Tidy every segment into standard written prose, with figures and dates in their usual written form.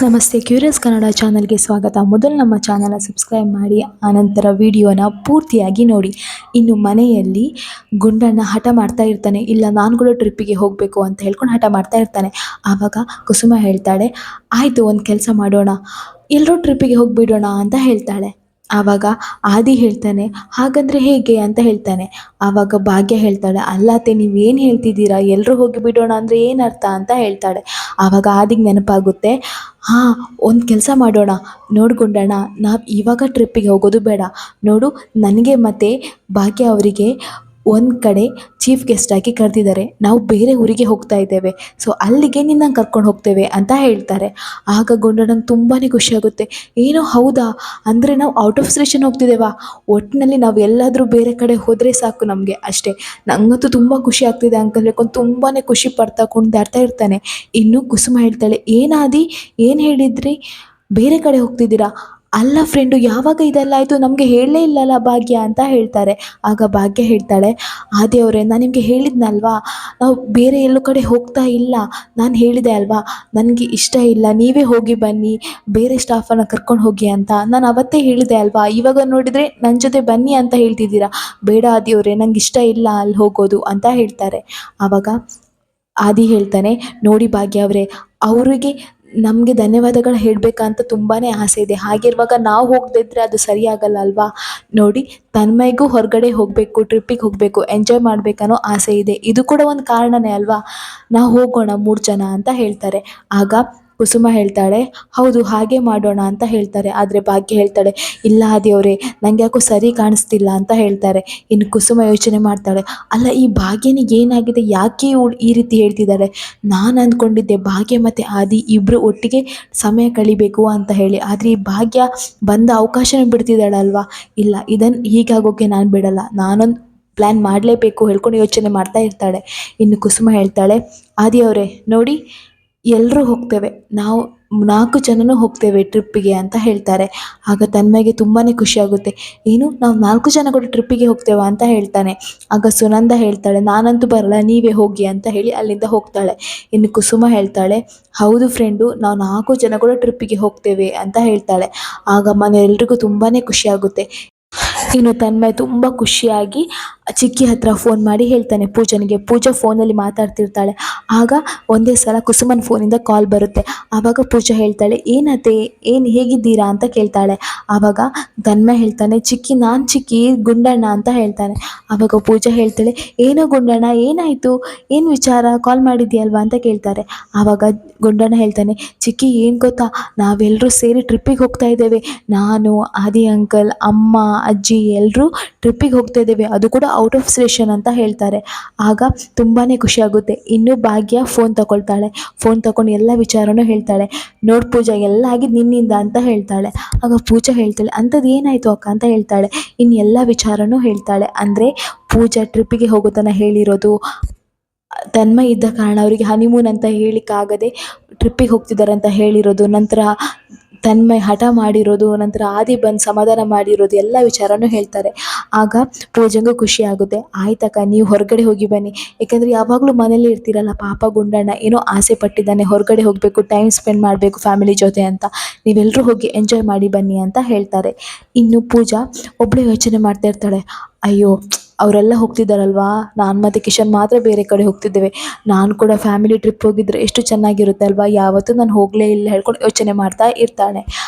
ನಮಸ್ತೆ, ಕ್ಯೂರಿಯಸ್ ಕನ್ನಡ ಚಾನಲ್ಗೆ ಸ್ವಾಗತ. ಮೊದಲು ನಮ್ಮ ಚಾನಲ್ನ ಸಬ್ಸ್ಕ್ರೈಬ್ ಮಾಡಿ, ಆನಂತರ ವಿಡಿಯೋನ ಪೂರ್ತಿಯಾಗಿ ನೋಡಿ. ಇನ್ನು ಮನೆಯಲ್ಲಿ ಗುಂಡಣ್ಣ ಹಠ ಮಾಡ್ತಾ ಇರ್ತಾನೆ, ಇಲ್ಲ ನಾನು ಕೂಡ ಟ್ರಿಪ್ಪಿಗೆ ಹೋಗಬೇಕು ಅಂತ ಹೇಳ್ಕೊಂಡು ಹಠ ಮಾಡ್ತಾ ಇರ್ತಾನೆ. ಆವಾಗ ಕುಸುಮ ಹೇಳ್ತಾಳೆ, ಆಯಿತು ಒಂದು ಕೆಲಸ ಮಾಡೋಣ, ಎಲ್ಲರೂ ಟ್ರಿಪ್ಪಿಗೆ ಹೋಗಿಬಿಡೋಣ ಅಂತ ಹೇಳ್ತಾಳೆ. ಆವಾಗ ಆದಿ ಹೇಳ್ತಾನೆ, ಹಾಗಂದ್ರೆ ಹೇಗೆ ಅಂತ ಹೇಳ್ತಾನೆ. ಆವಾಗ ಭಾಗ್ಯ ಹೇಳ್ತಾಳೆ, ಅಲ್ಲತ್ತೆ ನೀವೇನು ಹೇಳ್ತಿದ್ದೀರಾ, ಎಲ್ಲರೂ ಹೋಗಿ ಬಿಡೋಣ ಅಂದರೆ ಏನರ್ಥ ಅಂತ ಹೇಳ್ತಾಳೆ. ಆವಾಗ ಆದಿಗೆ ನೆನಪಾಗುತ್ತೆ, ಹಾಂ ಒಂದು ಕೆಲಸ ಮಾಡೋಣ, ನೋಡ್ಕೊಂಡೋಣ, ನಾವು ಇವಾಗ ಟ್ರಿಪ್ಪಿಗೆ ಹೋಗೋದು ಬೇಡ, ನೋಡು ನನಗೆ ಮತ್ತು ಭಾಗ್ಯ ಅವರಿಗೆ ಒಂದು ಕಡೆ ಚೀಫ್ ಗೆಸ್ಟಾಗಿ ಕರೆದಿದ್ದಾರೆ, ನಾವು ಬೇರೆ ಊರಿಗೆ ಹೋಗ್ತಾ ಇದ್ದೇವೆ, ಸೊ ಅಲ್ಲಿಗೆ ನಿನ್ನನ್ನು ಕರ್ಕೊಂಡು ಹೋಗ್ತೇವೆ ಅಂತ ಹೇಳ್ತಾರೆ. ಆಗ ಗುಂಡಣ್ಣಂಗೆ ತುಂಬಾ ಖುಷಿಯಾಗುತ್ತೆ. ಏನೋ ಹೌದಾ, ಅಂದರೆ ನಾವು ಔಟ್ ಆಫ್ ಸ್ಟೇಷನ್ ಹೋಗ್ತಿದ್ದೇವಾ, ಒಟ್ಟಿನಲ್ಲಿ ನಾವು ಎಲ್ಲಾದರೂ ಬೇರೆ ಕಡೆ ಹೋದರೆ ಸಾಕು ನಮಗೆ ಅಷ್ಟೇ. ನನಗಂತೂ ತುಂಬ ಖುಷಿ ಆಗ್ತಿದೆ ಅಂಕಲ್ ಹೇಳ್ಕೊಂಡು ತುಂಬಾ ಖುಷಿ ಪಡ್ತಾ ಕುಣಿದಾಡ್ತಾ ಇರ್ತಾನೆ. ಇನ್ನು ಕುಸುಮ ಹೇಳ್ತಾಳೆ, ಏನಾದಿ, ಏನು ಹೇಳಿದ್ರಿ, ಬೇರೆ ಕಡೆ ಹೋಗ್ತಿದ್ದೀರಾ, ಅಲ್ಲ ಫ್ರೆಂಡು ಯಾವಾಗ ಇದೆಲ್ಲ ಆಯಿತು, ನಮಗೆ ಹೇಳಲೇ ಇಲ್ಲಲ್ಲ ಭಾಗ್ಯ ಅಂತ ಹೇಳ್ತಾರೆ. ಆಗ ಭಾಗ್ಯ ಹೇಳ್ತಾಳೆ, ಆದಿಯವರೇ ನಾನು ನಿಮಗೆ ಹೇಳಿದ್ನಲ್ವಾ, ನಾವು ಬೇರೆ ಎಲ್ಲೋ ಕಡೆ ಹೋಗ್ತಾ ಇಲ್ಲ, ನಾನು ಹೇಳಿದೆ ಅಲ್ವಾ ನನಗೆ ಇಷ್ಟ ಇಲ್ಲ, ನೀವೇ ಹೋಗಿ ಬನ್ನಿ, ಬೇರೆ ಸ್ಟಾಫನ್ನು ಕರ್ಕೊಂಡು ಹೋಗಿ ಅಂತ ನಾನು ಅವತ್ತೇ ಹೇಳಿದೆ ಅಲ್ವಾ, ಇವಾಗ ನೋಡಿದರೆ ನನ್ನ ಜೊತೆ ಬನ್ನಿ ಅಂತ ಹೇಳ್ತಿದ್ದೀರಾ, ಬೇಡ ಆದಿಯವರೇ ನಂಗೆ ಇಷ್ಟ ಇಲ್ಲ ಅಲ್ಲಿ ಹೋಗೋದು ಅಂತ ಹೇಳ್ತಾರೆ. ಆವಾಗ ಆದಿ ಹೇಳ್ತಾನೆ, ನೋಡಿ ಭಾಗ್ಯ ಅವರೇ, ಅವರಿಗೆ ನಮಗೆ ಧನ್ಯವಾದಗಳು ಹೇಳಬೇಕಂತ ತುಂಬಾ ಆಸೆ ಇದೆ, ಹಾಗಿರುವಾಗ ನಾವು ಹೋಗದಿದ್ರೆ ಅದು ಸರಿಯಾಗಲ್ಲ ಅಲ್ವಾ, ನೋಡಿ ತನ್ಮಯ್ಗೂ ಹೊರಗಡೆ ಹೋಗಬೇಕು, ಟ್ರಿಪ್ಪಿಗೆ ಹೋಗಬೇಕು, ಎಂಜಾಯ್ ಮಾಡಬೇಕನ್ನೋ ಆಸೆ ಇದೆ, ಇದು ಕೂಡ ಒಂದು ಕಾರಣನೇ ಅಲ್ವಾ, ನಾವು ಹೋಗೋಣ 3 ಜನ ಅಂತ ಹೇಳ್ತಾರೆ. ಆಗ ಕುಸುಮ ಹೇಳ್ತಾಳೆ, ಹೌದು ಹಾಗೆ ಮಾಡೋಣ ಅಂತ ಹೇಳ್ತಾರೆ. ಆದರೆ ಭಾಗ್ಯ ಹೇಳ್ತಾಳೆ, ಇಲ್ಲ ಆದಿಯವರೇ ನನಗೆ ಯಾಕೋ ಸರಿ ಕಾಣಿಸ್ತಿಲ್ಲ ಅಂತ ಹೇಳ್ತಾರೆ. ಇನ್ನು ಕುಸುಮ ಯೋಚನೆ ಮಾಡ್ತಾಳೆ, ಅಲ್ಲ ಈ ಭಾಗ್ಯನಿಗೆ ಏನಾಗಿದೆ, ಯಾಕೆ ಇವಳು ಈ ರೀತಿ ಹೇಳ್ತಿದ್ದಾಳೆ, ನಾನು ಅಂದ್ಕೊಂಡಿದ್ದೆ ಭಾಗ್ಯ ಮತ್ತು ಆದಿ ಇಬ್ಬರು ಒಟ್ಟಿಗೆ ಸಮಯ ಕಳಿಬೇಕು ಅಂತ ಹೇಳಿ, ಆದರೆ ಈ ಭಾಗ್ಯ ಬಂದ ಅವಕಾಶನ ಬಿಡ್ತಿದ್ದಾಳಲ್ವಾ, ಇಲ್ಲ ಇದನ್ನು ಹೀಗಾಗೋಕ್ಕೆ ನಾನು ಬಿಡಲ್ಲ, ನಾನೊಂದು ಪ್ಲ್ಯಾನ್ ಮಾಡಲೇಬೇಕು ಹೇಳ್ಕೊಂಡು ಯೋಚನೆ ಮಾಡ್ತಾ ಇರ್ತಾಳೆ. ಇನ್ನು ಕುಸುಮ ಹೇಳ್ತಾಳೆ, ಆದಿಯವರೇ ನೋಡಿ ಎಲ್ಲರೂ ಹೋಗ್ತೇವೆ, ನಾವು 4 ಜನನೂ ಹೋಗ್ತೇವೆ ಟ್ರಿಪ್ಪಿಗೆ ಅಂತ ಹೇಳ್ತಾರೆ. ಆಗ ತನ್ಮಯ್ಗೆ ತುಂಬಾ ಖುಷಿಯಾಗುತ್ತೆ, ಏನು ನಾವು 4 ಜನ ಕೂಡ ಟ್ರಿಪ್ಪಿಗೆ ಹೋಗ್ತೇವೆ ಅಂತ ಹೇಳ್ತಾನೆ. ಆಗ ಸುನಂದ ಹೇಳ್ತಾಳೆ, ನಾನಂತೂ ಬರಲ್ಲ, ನೀವೇ ಹೋಗಿ ಅಂತ ಹೇಳಿ ಅಲ್ಲಿಂದ ಹೋಗ್ತಾಳೆ. ಇನ್ನು ಕುಸುಮ ಹೇಳ್ತಾಳೆ, ಹೌದು ಫ್ರೆಂಡು ನಾವು 4 ಜನ ಕೂಡ ಟ್ರಿಪ್ಪಿಗೆ ಹೋಗ್ತೇವೆ ಅಂತ ಹೇಳ್ತಾಳೆ. ಆಗ ಮನೆಯೆಲ್ಲರಿಗೂ ತುಂಬಾ ಖುಷಿಯಾಗುತ್ತೆ. ಇನ್ನು ತನ್ಮಯ್ ತುಂಬ ಖುಷಿಯಾಗಿ ಚಿಕ್ಕಿ ಹತ್ರ ಫೋನ್ ಮಾಡಿ ಹೇಳ್ತಾನೆ ಪೂಜನಿಗೆ. ಪೂಜಾ ಫೋನಲ್ಲಿ ಮಾತಾಡ್ತಿರ್ತಾಳೆ. ಆಗ ಒಂದೇ ಸಲ ಕುಸುಮನ್ ಫೋನಿಂದ ಕಾಲ್ ಬರುತ್ತೆ. ಆವಾಗ ಪೂಜಾ ಹೇಳ್ತಾಳೆ, ಏನತ್ತೆ, ಏನು ಹೇಗಿದ್ದೀರಾ ಅಂತ ಕೇಳ್ತಾಳೆ. ಆವಾಗ ತನ್ಮಯ್ ಹೇಳ್ತಾನೆ, ಚಿಕ್ಕಿ ನಾನು ಚಿಕ್ಕಿ ಗುಂಡಣ್ಣ ಅಂತ ಹೇಳ್ತಾನೆ. ಆವಾಗ ಪೂಜಾ ಹೇಳ್ತಾಳೆ, ಏನೋ ಗುಂಡಣ್ಣ ಏನಾಯಿತು, ಏನು ವಿಚಾರ, ಕಾಲ್ ಮಾಡಿದ್ಯಲ್ವಾ ಅಂತ ಕೇಳ್ತಾರೆ. ಆವಾಗ ಗುಂಡಣ್ಣ ಹೇಳ್ತಾನೆ, ಚಿಕ್ಕಿ ಏನು ಗೊತ್ತಾ, ನಾವೆಲ್ಲರೂ ಸೇರಿ ಟ್ರಿಪ್ಪಿಗೆ ಹೋಗ್ತಾ ಇದ್ದೇವೆ, ನಾನು ಆದಿ ಅಂಕಲ್, ಅಮ್ಮ, ಅಜ್ಜಿ ಎಲ್ಲರೂ ಟ್ರಿಪ್ಪಿಗೆ ಹೋಗ್ತಾ ಇದ್ದೇವೆ, ಅದು ಕೂಡ ಔಟ್ ಆಫ್ ಸ್ಟೇಷನ್ ಅಂತ ಹೇಳ್ತಾರೆ. ಆಗ ತುಂಬಾ ಖುಷಿಯಾಗುತ್ತೆ. ಇನ್ನು ಭಾಗ್ಯ ಫೋನ್ ತಗೊಳ್ತಾಳೆ. ಫೋನ್ ತಗೊಂಡು ಎಲ್ಲ ವಿಚಾರನೂ ಹೇಳ್ತಾಳೆ. ನೋಡು ಪೂಜಾ ಎಲ್ಲ ಆಗಿದ್ದು ನಿನ್ನಿಂದ ಅಂತ ಹೇಳ್ತಾಳೆ. ಆಗ ಪೂಜಾ ಹೇಳ್ತಾಳೆ, ಅಂಥದ್ದು ಏನಾಯಿತು ಅಕ್ಕ ಅಂತ ಹೇಳ್ತಾಳೆ. ಇನ್ನು ಎಲ್ಲ ವಿಚಾರನೂ ಹೇಳ್ತಾಳೆ. ಅಂದರೆ ಪೂಜಾ ಟ್ರಿಪ್ಪಿಗೆ ಹೋಗೋದನ್ನು ಹೇಳಿರೋದು, ತನ್ಮಯ್ ಇದ್ದ ಕಾರಣ ಅವರಿಗೆ ಹನಿಮೂನ್ ಅಂತ ಹೇಳಿಕ್ಕಾಗದೆ ಟ್ರಿಪ್ಪಿಗೆ ಹೋಗ್ತಿದ್ದಾರೆ ಅಂತ ಹೇಳಿರೋದು, ನಂತರ ತನ್ಮಯ್ ಹಠ ಮಾಡಿರೋದು, ನಂತರ ಆದಿ ಬಂದು ಸಮಾಧಾನ ಮಾಡಿರೋದು, ಎಲ್ಲ ವಿಚಾರನೂ ಹೇಳ್ತಾರೆ. ಆಗ ಪೂಜೆಗೂ ಖುಷಿ ಆಗುತ್ತೆ. ಆಯ್ತಕ್ಕ ನೀವು ಹೊರಗಡೆ ಹೋಗಿ ಬನ್ನಿ, ಏಕೆಂದರೆ ಯಾವಾಗಲೂ ಮನೇಲಿ ಇರ್ತೀರಲ್ಲ, ಪಾಪ ಗುಂಡಣ್ಣ ಏನೋ ಆಸೆ ಪಟ್ಟಿದ್ದಾನೆ, ಹೊರಗಡೆ ಹೋಗಬೇಕು, ಟೈಮ್ ಸ್ಪೆಂಡ್ ಮಾಡಬೇಕು ಫ್ಯಾಮಿಲಿ ಜೊತೆ ಅಂತ, ನೀವೆಲ್ಲರೂ ಹೋಗಿ ಎಂಜಾಯ್ ಮಾಡಿ ಬನ್ನಿ ಅಂತ ಹೇಳ್ತಾರೆ. ಇನ್ನು ಪೂಜಾ ಒಬ್ಬಳೇ ಯೋಚನೆ ಮಾಡ್ತಾ ಇರ್ತಾಳೆ, ಅಯ್ಯೋ ಅವರೆಲ್ಲ ಹೋಗ್ತಿದ್ದಾರಲ್ವಾ, ನಾನು ಮತ್ತು ಕಿಶನ್ ಮಾತ್ರ ಬೇರೆ ಕಡೆ ಹೋಗ್ತಿದ್ದೇವೆ, ನಾನು ಕೂಡ ಫ್ಯಾಮಿಲಿ ಟ್ರಿಪ್ ಹೋಗಿದ್ರೆ ಎಷ್ಟು ಚೆನ್ನಾಗಿರುತ್ತೆ ಅಲ್ವಾ, ಯಾವತ್ತೂ ನಾನು ಹೋಗಲೇ ಇಲ್ಲ ಹೇಳ್ಕೊಂಡು ಯೋಚನೆ ಮಾಡ್ತಾ ಇರ್ತಾಳೆ.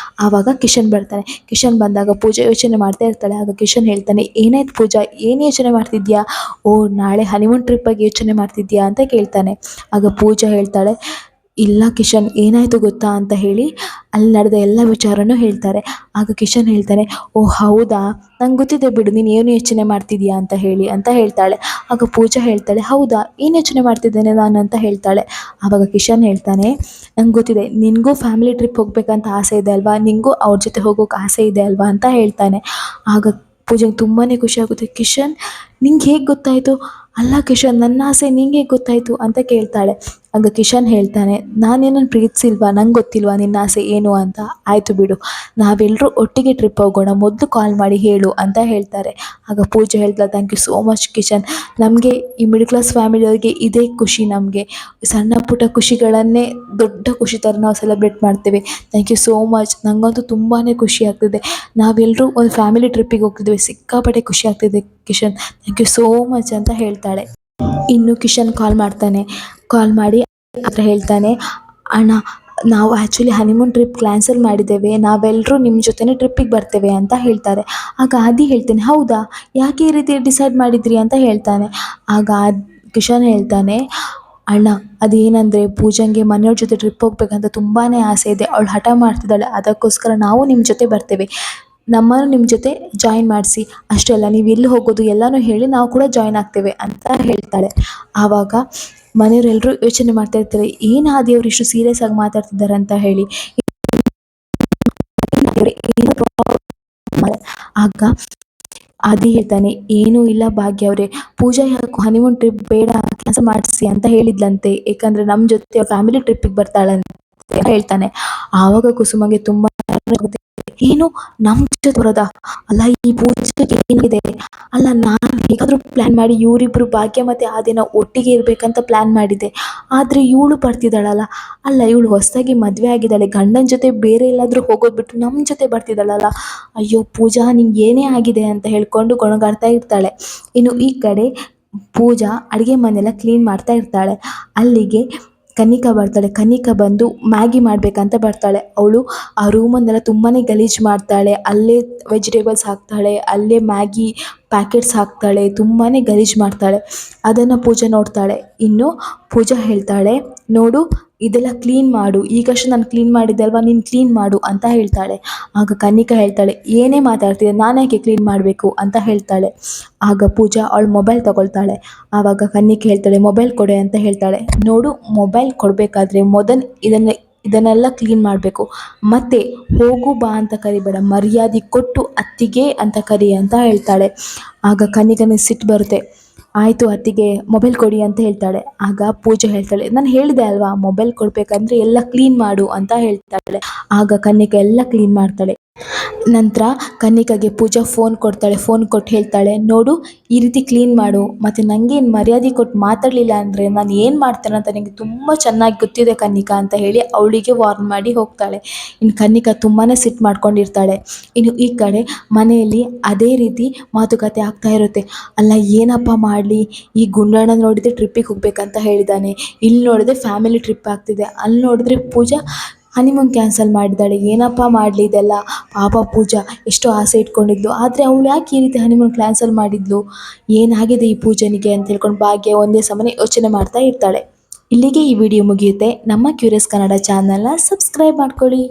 ಆವಾಗ ಕಿಶನ್ ಬರ್ತಾನೆ. ಕಿಶನ್ ಬಂದಾಗ ಪೂಜಾ ಯೋಚನೆ ಮಾಡ್ತಾ ಇರ್ತಾಳೆ. ಆಗ ಕಿಶನ್ ಹೇಳ್ತಾನೆ, ಏನಾಯ್ತು ಪೂಜಾ, ಏನು ಯೋಚನೆ ಮಾಡ್ತಿದ್ಯಾ, ಓ ನಾಳೆ ಹನಿಮೂನ್ ಟ್ರಿಪ್ಪಾಗಿ ಯೋಚನೆ ಮಾಡ್ತಿದ್ಯಾ ಅಂತ ಕೇಳ್ತಾನೆ. ಆಗ ಪೂಜಾ ಹೇಳ್ತಾಳೆ, ಇಲ್ಲ ಕಿಶನ್ ಏನಾಯಿತು ಗೊತ್ತಾ ಅಂತ ಹೇಳಿ ಅಲ್ಲಿ ನಡೆದ ಎಲ್ಲ ವಿಚಾರನೂ ಹೇಳ್ತಾರೆ. ಆಗ ಕಿಶನ್ ಹೇಳ್ತಾನೆ, ಓ ಹೌದಾ, ನಂಗೆ ಗೊತ್ತಿದೆ ಬಿಡು ನೀನು ಏನು ಯೋಚನೆ ಮಾಡ್ತಿದ್ಯಾ ಅಂತ ಹೇಳಿ ಅಂತ ಹೇಳ್ತಾಳೆ. ಆಗ ಪೂಜಾ ಹೇಳ್ತಾಳೆ, ಹೌದಾ ಏನು ಯೋಚನೆ ಮಾಡ್ತಿದ್ದೇನೆ ನಾನು ಅಂತ ಹೇಳ್ತಾಳೆ. ಆವಾಗ ಕಿಶನ್ ಹೇಳ್ತಾನೆ, ನಂಗೆ ಗೊತ್ತಿದೆ ನಿನಗೂ ಫ್ಯಾಮಿಲಿ ಟ್ರಿಪ್ ಹೋಗ್ಬೇಕಂತ ಆಸೆ ಇದೆ ಅಲ್ವಾ, ನಿನಗೂ ಅವ್ರ ಜೊತೆ ಹೋಗೋಕೆ ಆಸೆ ಇದೆ ಅಲ್ವಾ ಅಂತ ಹೇಳ್ತಾನೆ. ಆಗ ಪೂಜೆಗೆ ತುಂಬಾ ಖುಷಿಯಾಗುತ್ತೆ. ಕಿಶನ್ ನಿಂಗೆ ಹೇಗೆ ಗೊತ್ತಾಯಿತು? ಅಲ್ಲ ಕಿಶನ್, ನನ್ನ ಆಸೆ ನಿಂಗೆ ಹೇಗೆ ಗೊತ್ತಾಯಿತು ಅಂತ ಕೇಳ್ತಾಳೆ. ಆಗ ಕಿಶನ್ ಹೇಳ್ತಾನೆ, ನಾನೇನನ್ನು ಪ್ರೀತಿಸಿಲ್ವಾ, ನಂಗೆ ಗೊತ್ತಿಲ್ವಾ ನಿನ್ನ ಆಸೆ ಏನು ಅಂತ. ಆಯಿತು ಬಿಡು, ನಾವೆಲ್ಲರೂ ಒಟ್ಟಿಗೆ ಟ್ರಿಪ್ ಹೋಗೋಣ, ಮೊದಲು ಕಾಲ್ ಮಾಡಿ ಹೇಳು ಅಂತ ಹೇಳ್ತಾರೆ. ಆಗ ಪೂಜೆ ಹೇಳ್ತಾಳೆ, thank you so much Kishan, ನಮಗೆ ಈ ಮಿಡಲ್ ಕ್ಲಾಸ್ ಫ್ಯಾಮಿಲಿಯವರಿಗೆ ಇದೇ ಖುಷಿ, ನಮಗೆ ಸಣ್ಣ ಪುಟ್ಟ ಖುಷಿಗಳನ್ನೇ ದೊಡ್ಡ ಖುಷಿ ಥರ ನಾವು ಸೆಲೆಬ್ರೇಟ್ ಮಾಡ್ತೇವೆ. ಥ್ಯಾಂಕ್ ಯು ಸೋ ಮಚ್, ನನಗಂತೂ ತುಂಬಾ ಖುಷಿ ಆಗ್ತಿದೆ. ನಾವೆಲ್ಲರೂ ಒಂದು ಫ್ಯಾಮಿಲಿ ಟ್ರಿಪ್ಪಿಗೆ ಹೋಗ್ತಿದ್ವಿ, ಸಿಕ್ಕಾಪಟ್ಟೆ ಖುಷಿ ಆಗ್ತಿದೆ Kishan, thank you so much ಅಂತ ಹೇಳ್ತಾಳೆ. ಇನ್ನು ಕಿಶನ್ ಕಾಲ್ ಮಾಡ್ತಾನೆ. ಕಾಲ್ ಮಾಡಿ ಹತ್ರ ಹೇಳ್ತಾನೆ, ಅಣ್ಣ ನಾವು ಆ್ಯಕ್ಚುಲಿ ಹನಿಮೂನ್ ಟ್ರಿಪ್ ಕ್ಯಾನ್ಸಲ್ ಮಾಡಿದ್ದೇವೆ, ನಾವೆಲ್ಲರೂ ನಿಮ್ಮ ಜೊತೆನೇ ಟ್ರಿಪ್ಪಿಗೆ ಬರ್ತೇವೆ ಅಂತ ಹೇಳ್ತಾರೆ. ಆಗ ಆದಿ ಹೇಳ್ತೇನೆ, ಹೌದಾ, ಯಾಕೆ ಈ ರೀತಿ ಡಿಸೈಡ್ ಮಾಡಿದ್ರಿ ಅಂತ ಹೇಳ್ತಾನೆ. ಆಗ ಕಿಶನ್ ಹೇಳ್ತಾನೆ, ಅಣ್ಣ ಅದೇನಂದರೆ ಪೂಜಂಗೆ ಮನೆಯವ್ರ ಜೊತೆ ಟ್ರಿಪ್ ಹೋಗ್ಬೇಕಂತ ತುಂಬಾ ಆಸೆ ಇದೆ, ಅವಳು ಹಠ ಮಾಡ್ತಿದ್ದಾಳೆ, ಅದಕ್ಕೋಸ್ಕರ ನಾವು ನಿಮ್ಮ ಜೊತೆ ಬರ್ತೇವೆ, ನಮ್ಮನ್ನು ನಿಮ್ಮ ಜೊತೆ ಜಾಯಿನ್ ಮಾಡಿಸಿ, ಅಷ್ಟೇ ಅಲ್ಲ ನೀವು ಎಲ್ಲಿ ಹೋಗೋದು ಎಲ್ಲನೂ ಹೇಳಿ ನಾವು ಕೂಡ ಜಾಯಿನ್ ಆಗ್ತೇವೆ ಅಂತ ಹೇಳ್ತಾಳೆ. ಆವಾಗ ಮನೆಯವರೆಲ್ಲರೂ ಯೋಚನೆ ಮಾಡ್ತಾ ಇರ್ತಾರೆ, ಏನು ಆದಿಯವರು ಇಷ್ಟು ಸೀರಿಯಸ್ ಆಗಿ ಮಾತಾಡ್ತಿದ್ದಾರೆ ಅಂತ ಹೇಳಿ. ಆಗ ಆದಿ ಹೇಳ್ತಾನೆ, ಏನೂ ಇಲ್ಲ ಭಾಗ್ಯ ಅವರೇ, ಪೂಜಾ ಯಾಕೆ ಹನಿಮೂನ್ ಟ್ರಿಪ್ ಬೇಡ ಕ್ಯಾನ್ಸಲ್ ಮಾಡಿಸಿ ಅಂತ ಹೇಳಿದ್ಲಂತೆ, ಏಕೆಂದರೆ ನಮ್ಮ ಜೊತೆ ಫ್ಯಾಮಿಲಿ ಟ್ರಿಪ್ಪಿಗೆ ಬರ್ತಾಳಂತೆ ಹೇಳ್ತಾನೆ. ಆವಾಗ ಕುಸುಮಗೆ ತುಂಬ ಏನು ನಮ್ಮ ಜೊತೆ ಬರೋದಾ, ಅಲ್ಲ ಈ ಪೂಜೆಗೆ ಏನಿದೆ, ಅಲ್ಲ ನಾನು ಹೇಗಾದರೂ ಪ್ಲ್ಯಾನ್ ಮಾಡಿ ಇವರಿಬ್ಬರು ಭಾಗ್ಯ ಮತ್ತು ಆ ದಿನ ಒಟ್ಟಿಗೆ ಇರಬೇಕಂತ ಪ್ಲ್ಯಾನ್ ಮಾಡಿದ್ದೆ, ಆದರೆ ಇವಳು ಬರ್ತಿದ್ದಾಳಲ್ಲ, ಅಲ್ಲ ಇವಳು ಹೊಸದಾಗಿ ಮದುವೆ ಆಗಿದ್ದಾಳೆ, ಗಂಡನ ಜೊತೆ ಬೇರೆ ಎಲ್ಲಾದರೂ ಹೋಗೋದು ಬಿಟ್ಟು ನಮ್ಮ ಜೊತೆ ಬರ್ತಿದ್ದಾಳಲ್ಲ, ಅಯ್ಯೋ ಪೂಜಾ ನಿಂಗೆ ಏನೇ ಆಗಿದೆ ಅಂತ ಹೇಳ್ಕೊಂಡು ಗೊಣಗಾಡ್ತಾ ಇರ್ತಾಳೆ. ಇನ್ನು ಈ ಕಡೆ ಪೂಜಾ ಅಡುಗೆ ಮನೆಯೆಲ್ಲ ಕ್ಲೀನ್ ಮಾಡ್ತಾ ಇರ್ತಾಳೆ. ಅಲ್ಲಿಗೆ ಕನ್ನಿಕಾ ಬರ್ತಾಳೆ. ಕನ್ನಿಕಾ ಬಂದು ಮ್ಯಾಗಿ ಮಾಡಬೇಕಂತ ಬರ್ತಾಳೆ. ಅವಳು ಆ ರೂಮನ್ನೆಲ್ಲ ತುಂಬಾ ಗಲೀಜು ಮಾಡ್ತಾಳೆ, ಅಲ್ಲೇ ವೆಜಿಟೇಬಲ್ಸ್ ಹಾಕ್ತಾಳೆ, ಅಲ್ಲೇ ಮ್ಯಾಗಿ ಪ್ಯಾಕೆಟ್ಸ್ ಹಾಕ್ತಾಳೆ, ತುಂಬಾ ಗಲೀಜು ಮಾಡ್ತಾಳೆ. ಅದನ್ನು ಪೂಜಾ ನೋಡ್ತಾಳೆ. ಇನ್ನು ಪೂಜಾ ಹೇಳ್ತಾಳೆ, ನೋಡು ಇದೆಲ್ಲ ಕ್ಲೀನ್ ಮಾಡು, ಈಗಷ್ಟು ನಾನು ಕ್ಲೀನ್ ಮಾಡಿದ್ದೆ ಅಲ್ವಾ, ನೀನು ಕ್ಲೀನ್ ಮಾಡು ಅಂತ ಹೇಳ್ತಾಳೆ. ಆಗ ಕನ್ನಿಕಾ ಹೇಳ್ತಾಳೆ, ಏನೇ ಮಾತಾಡ್ತಿದ್ದೆ, ನಾನು ಯಾಕೆ ಕ್ಲೀನ್ ಮಾಡಬೇಕು ಅಂತ ಹೇಳ್ತಾಳೆ. ಆಗ ಪೂಜಾ ಅವಳು ಮೊಬೈಲ್ ತಗೊಳ್ತಾಳೆ. ಆವಾಗ ಕನ್ನಿಕಾ ಹೇಳ್ತಾಳೆ, ಮೊಬೈಲ್ ಕೊಡೆ ಅಂತ ಹೇಳ್ತಾಳೆ. ನೋಡು ಮೊಬೈಲ್ ಕೊಡಬೇಕಾದ್ರೆ ಮೊದಲು ಇದನ್ನೆಲ್ಲ ಕ್ಲೀನ್ ಮಾಡಬೇಕು, ಮತ್ತು ಹೋಗು ಬಾ ಅಂತ ಕರಿಬೇಡ, ಮರ್ಯಾದೆ ಕೊಟ್ಟು ಅತ್ತಿಗೆ ಅಂತ ಕರಿ ಅಂತ ಹೇಳ್ತಾಳೆ. ಆಗ ಕನ್ನಿಕನಿಗೆ ಸಿಟ್ಟು ಬರುತ್ತೆ. ಆಯಿತು ಅತ್ತಿಗೆ, ಮೊಬೈಲ್ ಕೊಡಿ ಅಂತ ಹೇಳ್ತಾಳೆ. ಆಗ ಪೂಜೆ ಹೇಳ್ತಾಳೆ, ನಾನು ಹೇಳಿದೆ ಅಲ್ವಾ ಮೊಬೈಲ್ ಕೊಡಬೇಕಂದ್ರೆ ಎಲ್ಲ ಕ್ಲೀನ್ ಮಾಡು ಅಂತ ಹೇಳ್ತಾಳೆ. ಆಗ ಕನ್ನಿಕಾ ಎಲ್ಲ ಕ್ಲೀನ್ ಮಾಡ್ತಾಳೆ. ನಂತರ ಕನ್ನಿಕಾಗೆ ಪೂಜಾ ಫೋನ್ ಕೊಡ್ತಾಳೆ. ಫೋನ್ ಕೊಟ್ಟು ಹೇಳ್ತಾಳೆ, ನೋಡು ಈ ರೀತಿ ಕ್ಲೀನ್ ಮಾಡು, ಮತ್ತು ನನಗೆ ಮರ್ಯಾದೆ ಕೊಟ್ಟು ಮಾತಾಡಲಿಲ್ಲ ಅಂದರೆ ನಾನು ಏನು ಮಾಡ್ತೇನೆ ಅಂತ ನನಗೆ ತುಂಬ ಚೆನ್ನಾಗಿ ಗೊತ್ತಿದೆ ಕನ್ನಿಕಾ ಅಂತ ಹೇಳಿ ಅವಳಿಗೆ ವಾರ್ನ್ ಮಾಡಿ ಹೋಗ್ತಾಳೆ. ಇನ್ನು ಕನ್ನಿಕಾ ತುಂಬಾ ಸಿಟ್ಟು ಮಾಡ್ಕೊಂಡಿರ್ತಾಳೆ. ಇನ್ನು ಈ ಕಡೆ ಮನೆಯಲ್ಲಿ ಅದೇ ರೀತಿ ಮಾತುಕತೆ ಆಗ್ತಾ ಇರುತ್ತೆ. ಅಲ್ಲ ಏನಪ್ಪ ಮಾಡಲಿ, ಈ ಗುಂಡಣ್ಣ ನೋಡಿದರೆ ಟ್ರಿಪ್ಪಿಗೆ ಹೋಗ್ಬೇಕಂತ ಹೇಳಿದ್ದಾನೆ, ಇಲ್ಲಿ ನೋಡಿದ್ರೆ ಫ್ಯಾಮಿಲಿ ಟ್ರಿಪ್ ಆಗ್ತಿದೆ, ಅಲ್ಲಿ ನೋಡಿದ್ರೆ ಪೂಜಾ ಹನಿಮೂನ್ ಕ್ಯಾನ್ಸಲ್ ಮಾಡಿದ್ದಾಳೆ, ಏನಪ್ಪ ಮಾಡಲಿ ಇದೆಲ್ಲ, ಪಾಪ ಪೂಜಾ ಎಷ್ಟು ಆಸೆ ಇಟ್ಕೊಂಡಿದ್ಲು, ಆದರೆ ಅವಳು ಯಾಕೆ ಈ ರೀತಿ ಹನಿಮೂನ್ ಕ್ಯಾನ್ಸಲ್ ಮಾಡಿದ್ಲು, ಏನಾಗಿದೆ ಈ ಪೂಜನಿಗೆ ಅಂತ ಹೇಳ್ಕೊಂಡು ಭಾಗ್ಯ ಒಂದೇ ಸಮನೆ ಯೋಚನೆ ಮಾಡ್ತಾ ಇರ್ತಾಳೆ. ಇಲ್ಲಿಗೆ ಈ ವಿಡಿಯೋ ಮುಗಿಯುತ್ತೆ. ನಮ್ಮ ಕ್ಯೂರಿಯಸ್ ಕನ್ನಡ ಚಾನಲ್ನ ಸಬ್ಸ್ಕ್ರೈಬ್ ಮಾಡ್ಕೊಳ್ಳಿ.